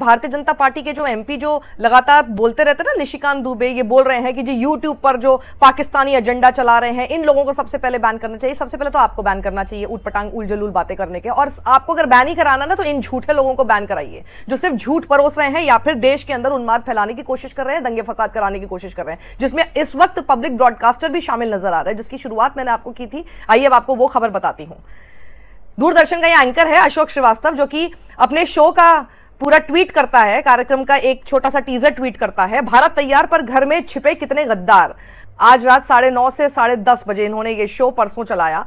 Bharatiya Janata party के जो MP जो लगातार बोलते रहते ना, निशिकांत दुबे, ये बोल रहे हैं कि जी यूट्यूब पर जो पाकिस्तानी एजेंडा चला रहे हैं, इन लोगों को सबसे पहले बैन करना चाहिए। सबसे पहले तो आपको बैन करना चाहिए उटपटांग उलझुल बातें करने के, और आपको अगर बैन ही कराना ना तो इन झूठे लोगों को बैन कराइए जो सिर्फ झूठ परोस रहे हैं या फिर देश के अंदर उन्माद फैलाने की कोशिश कर रहे हैं, दंगे फसाद कराने की कोशिश कर रहे हैं, जिसमें इस वक्त पब्लिक ब्रॉडकास्टर भी शामिल नजर आ रहे हैं, जिसकी शुरुआत मैंने आपको की थी। आइए अब आपको वो खबर बताती हूं। दूरदर्शन का ये एंकर है अशोक श्रीवास्तव, जो कि अपने शो का पूरा ट्वीट करता है, कार्यक्रम का एक छोटा सा टीजर ट्वीट करता है। भारत तैयार पर घर में छिपे कितने गद्दार। आज रात 9:30 से 10:30 बजे इन्होंने ये शो परसों चलाया,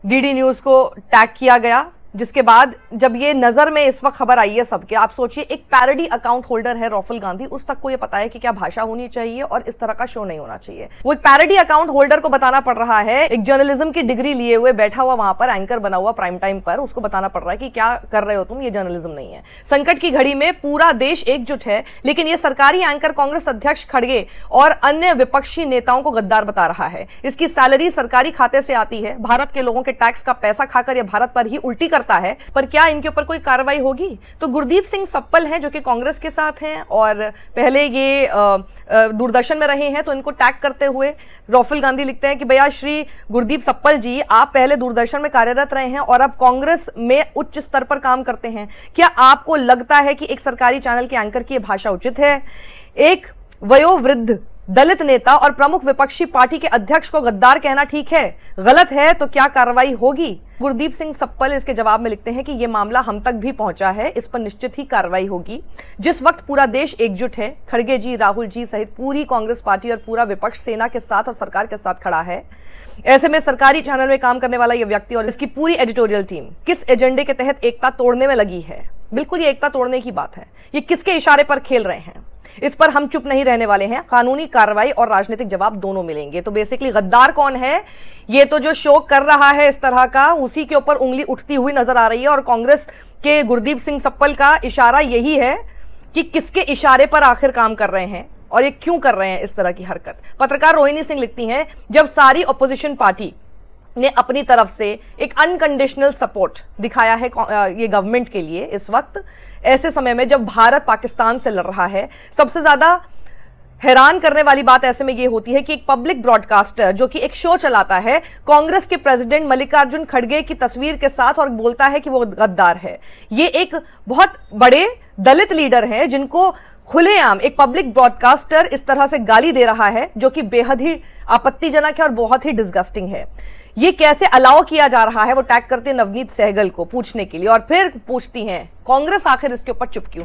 डीडी न्यूज को टैग किया गया, जिसके बाद जब ये नजर में इस वक्त खबर आई है सबके, आप सोचिए एक पैरोडी अकाउंट होल्डर है राहुल गांधी, उस तक को ये पता है कि क्या भाषा होनी चाहिए और इस तरह का शो नहीं होना चाहिए। वो एक पैरोडी अकाउंट होल्डर को बताना पड़ रहा है, एक जर्नलिज्म की डिग्री लिए हुए बैठा हुआ वहां पर एंकर बना हुआ प्राइम टाइम पर, उसको बताना पड़ रहा है कि क्या कर रहे हो तुम, ये जर्नलिज्म नहीं है। संकट की घड़ी में पूरा देश एकजुट है, लेकिन ये सरकारी एंकर कांग्रेस अध्यक्ष खड़गे और अन्य विपक्षी नेताओं को गद्दार बता रहा है। इसकी सैलरी सरकारी खाते से आती है, भारत के लोगों के टैक्स का पैसा खाकर यह भारत पर ही उल्टी करता है, पर क्या इनके ऊपर कोई कार्रवाई होगी? तो गुरदीप सिंह सप्पल हैं जो कि कांग्रेस के साथ हैं और पहले ये दूरदर्शन में रहे हैं, तो इनको टैग करते हुए राहुल गांधी लिखते हैं कि भैया श्री गुरदीप सप्पल जी, आप पहले दूरदर्शन में कार्यरत रहे हैं और अब कांग्रेस में उच्च स्तर पर काम करते हैं, क्या आपको लगता है कि एक सरकारी चैनल के एंकर की भाषा उचित है? एक वयोवृद्ध दलित नेता और प्रमुख विपक्षी पार्टी के अध्यक्ष को गद्दार कहना ठीक है? गलत है तो क्या कार्रवाई होगी? गुरदीप सिंह सप्पल इसके जवाब में लिखते हैं कि यह मामला हम तक भी पहुंचा है, इस पर निश्चित ही कार्रवाई होगी। जिस वक्त पूरा देश एकजुट है, खड़गे जी, राहुल जी सहित पूरी कांग्रेस पार्टी और पूरा विपक्ष सेना के साथ और सरकार के साथ खड़ा है, ऐसे में सरकारी चैनल में काम करने वाला यह व्यक्ति और इसकी पूरी एडिटोरियल टीम किस एजेंडे के तहत एकता तोड़ने में लगी है? बिल्कुल ये एकता तोड़ने की बात है। ये किसके इशारे पर खेल रहे हैं? इस पर हम चुप नहीं रहने वाले हैं। कानूनी कार्रवाई और राजनीतिक जवाब दोनों मिलेंगे। तो बेसिकली गद्दार कौन है? ये तो जो शो कर रहा है इस तरह का, उसी के ऊपर उंगली उठती हुई नजर आ रही है, और कांग्रेस के गुरदीप सिंह सप्पल का इशारा यही है कि किसके इशारे पर आखिर काम कर रहे हैं और ये क्यों कर रहे हैं इस तरह की हरकत। पत्रकार रोहिणी सिंह लिखती हैं, जब सारी ऑपोजिशन पार्टी ने अपनी तरफ से एक अनकंडीशनल सपोर्ट दिखाया है ये गवर्नमेंट के लिए इस वक्त, ऐसे समय में जब भारत पाकिस्तान से लड़ रहा है, सबसे ज्यादा हैरान करने वाली बात ऐसे में ये होती है कि एक पब्लिक ब्रॉडकास्टर जो कि एक शो चलाता है कांग्रेस के प्रेसिडेंट मल्लिकार्जुन खड़गे की तस्वीर के साथ और बोलता है कि वो गद्दार है। ये एक बहुत बड़े दलित लीडर हैं जिनको खुलेआम एक पब्लिक ब्रॉडकास्टर इस तरह से गाली दे रहा है, जो कि बेहद ही आपत्तिजनक है और बहुत ही डिस्गस्टिंग है। ये कैसे अलाउ किया जा रहा है? वो टैग करते हैं नवनीत सहगल को पूछने के लिए, और फिर पूछती हैं कांग्रेस आखिर इसके ऊपर चुप क्यों?